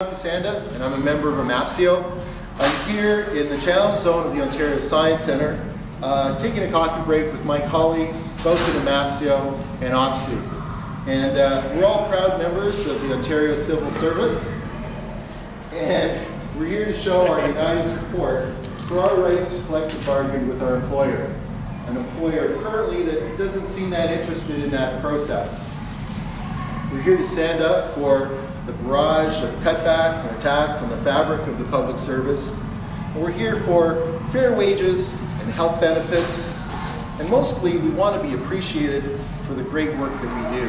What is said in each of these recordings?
I'm Casanda, and I'm a member of AMAPCEO. I'm here in the challenge zone of the Ontario Science Centre, taking a coffee break with my colleagues, both in AMAPCEO and OSC. And we're all proud members of the Ontario Civil Service, and we're here to show our united support for our right to collective bargain with our employer. An employer currently that doesn't seem that interested in that process. We're here to stand up for the barrage of cutbacks and attacks on the fabric of the public service. And we're here for fair wages and health benefits. And mostly, we want to be appreciated for the great work that we do.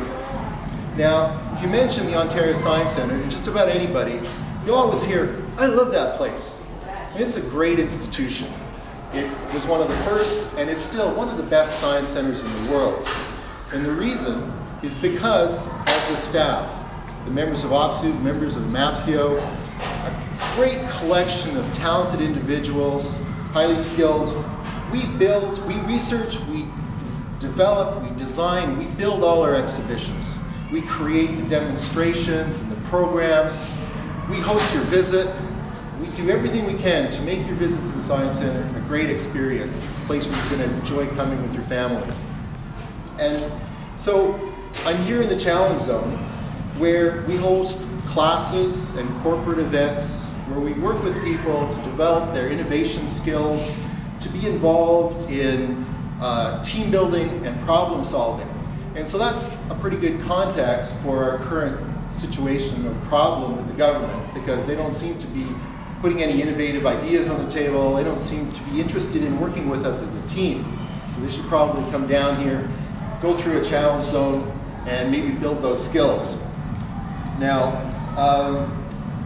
Now, if you mention the Ontario Science Centre to just about anybody, you'll always hear, "I love that place." And it's a great institution. It was one of the first, and it's still one of the best science centers in the world. And the reason is because of the staff. The members of OSC, the members of AMAPCEO, a great collection of talented individuals, highly skilled. We build, we research, we develop, we design, we build all our exhibitions. We create the demonstrations and the programs. We host your visit. We do everything we can to make your visit to the Science Centre a great experience, a place where you're going to enjoy coming with your family. And so I'm here in the Challenge Zone, where we host classes and corporate events, where we work with people to develop their innovation skills, to be involved in team building and problem solving. And so that's a pretty good context for our current situation or problem with the government, because they don't seem to be putting any innovative ideas on the table. They don't seem to be interested in working with us as a team. So they should probably come down here, go through a challenge zone, and maybe build those skills. Now,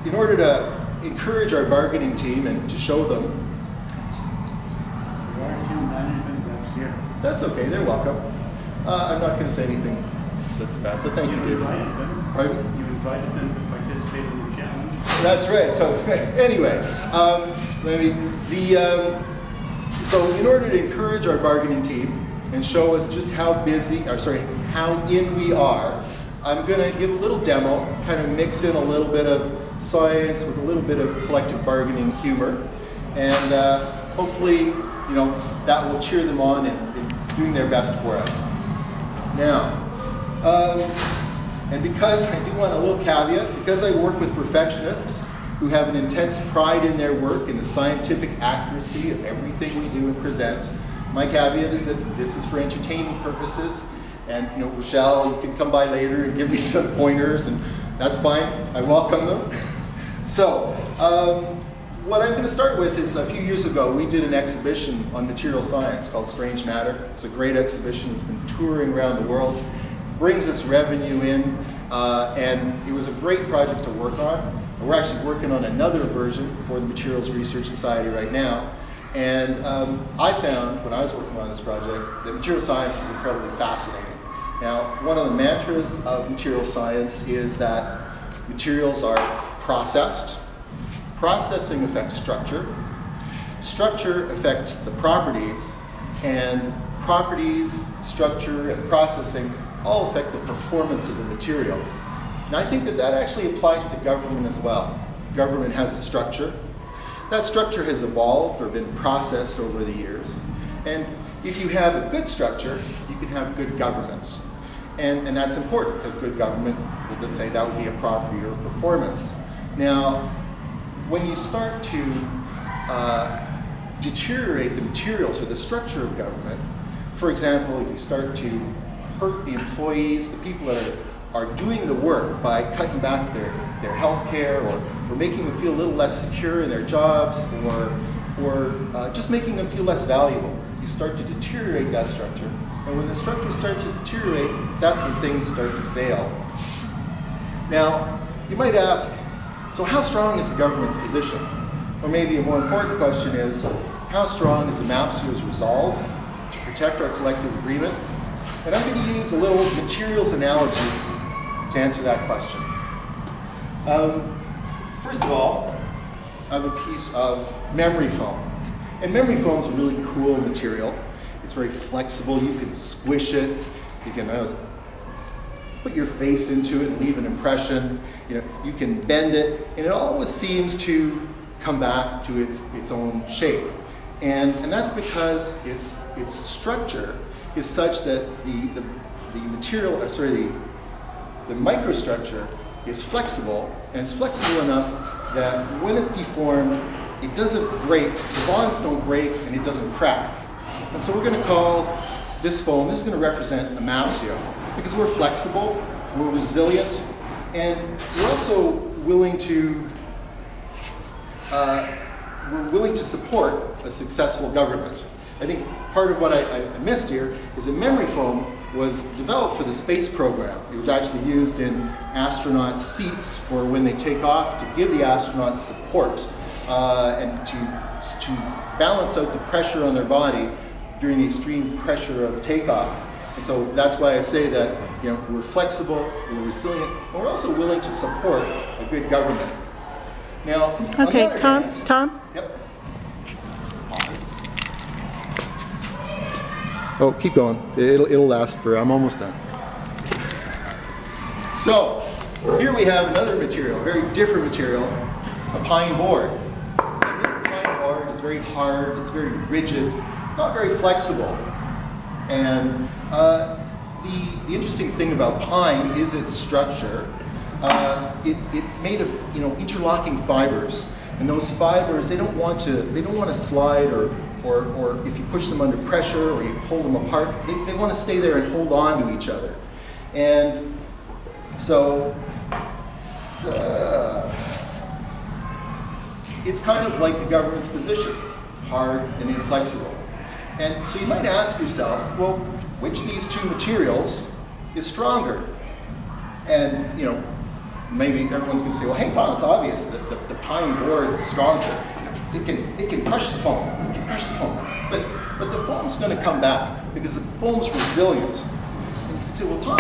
in order to encourage our bargaining team and to show them, that's okay, they're welcome. I'm not going to say anything that's bad, but thank you, David. Pardon? You invited them to participate in the challenge. That's right. So anyway, so in order to encourage our bargaining team and show us just how in we are, I'm going to give a little demo, kind of mix in a little bit of science with a little bit of collective bargaining humor, and hopefully, that will cheer them on in doing their best for us. Now, and because I do want a little caveat, because I work with perfectionists who have an intense pride in their work and the scientific accuracy of everything we do and present, my caveat is that this is for entertainment purposes. And Rochelle, you can come by later and give me some pointers, and that's fine. I welcome them. So, what I'm going to start with is a few years ago, we did an exhibition on material science called Strange Matter. It's a great exhibition. It's been touring around the world, brings us revenue in, and it was a great project to work on. We're actually working on another version for the Materials Research Society right now. And I found, when I was working on this project, that material science was incredibly fascinating. Now, one of the mantras of material science is that materials are processed. Processing affects structure. Structure affects the properties. And properties, structure, and processing all affect the performance of the material. And I think that that actually applies to government as well. Government has a structure. That structure has evolved or been processed over the years. And if you have a good structure, you can have good government. And that's important, because good government, let's say that would be a property or a performance. Now, when you start to deteriorate the materials or the structure of government, for example, if you start to hurt the employees, the people that are doing the work by cutting back their health care, or making them feel a little less secure in their jobs, or just making them feel less valuable. You start to deteriorate that structure. And when the structure starts to deteriorate, that's when things start to fail. Now, you might ask, so how strong is the government's position? Or maybe a more important question is, how strong is AMAPCEO's resolve to protect our collective agreement? And I'm going to use a little materials analogy to answer that question. First of all, I have a piece of memory foam. And memory foam is a really cool material. It's very flexible. You can squish it. You can put your face into it and leave an impression. You know, you can bend it, and it always seems to come back to its own shape. And that's because its structure is such that the material, the microstructure is flexible, and it's flexible enough that when it's deformed, it doesn't break, the bonds don't break, and it doesn't crack. And so we're going to call this foam, this is going to represent AMAPCEO, because we're flexible, we're resilient, and we're also willing to support a successful government. I think part of what I missed here is that memory foam was developed for the space program. It was actually used in astronaut seats for when they take off to give the astronauts support and to balance out the pressure on their body during the extreme pressure of takeoff. And so that's why I say that, you know, we're flexible, we're resilient, and we're also willing to support a good government. Now, okay, Tom? Yep. Oh, keep going. It'll last for, I'm almost done. So, here we have another material, a very different material, a pine board. And this pine board is very hard, it's very rigid, it's not very flexible. And the interesting thing about pine is its structure. It's made of, you know, interlocking fibers, and those fibers, they don't want to slide, or if you push them under pressure or you hold them apart, they want to stay there and hold on to each other. And so it's kind of like the government's position, hard and inflexible. And so you might ask yourself, well, which of these two materials is stronger? And, you know, maybe everyone's going to say, well, hey, Tom, it's obvious that the pine board is stronger. It can crush the foam. It can crush the foam. But the foam's going to come back because the foam's resilient. And you can say, well, Tom,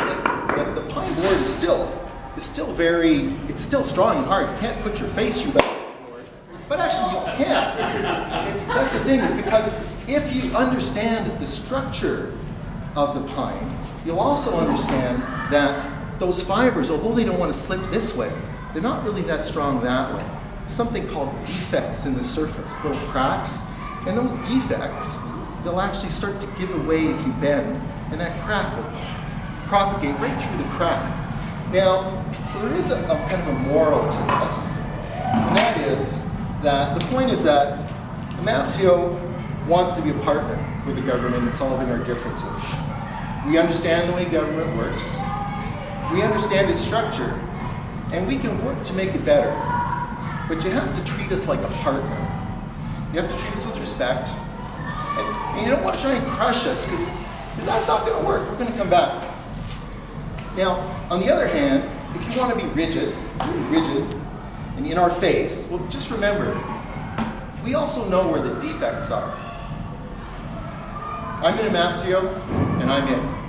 the pine board is still it's still strong and hard. You can't put your face through that board. But actually, you can. That's the thing, is because if you understand the structure of the pine, you'll also understand that those fibers, although they don't want to slip this way, they're not really that strong that way. Something called defects in the surface, little cracks, and those defects, they'll actually start to give away if you bend, and that crack will propagate right through the crack. Now, so there is a kind of a moral to this, and that is that the point is that AMAPCEO wants to be a partner with the government in solving our differences. We understand the way government works, we understand its structure, and we can work to make it better. But you have to treat us like a partner. You have to treat us with respect. And you don't want to try and crush us, because that's not going to work. We're going to come back. Now, on the other hand, if you want to be rigid, and in our face, well, just remember, we also know where the defects are. I'm in AMAPCEO, and I'm in.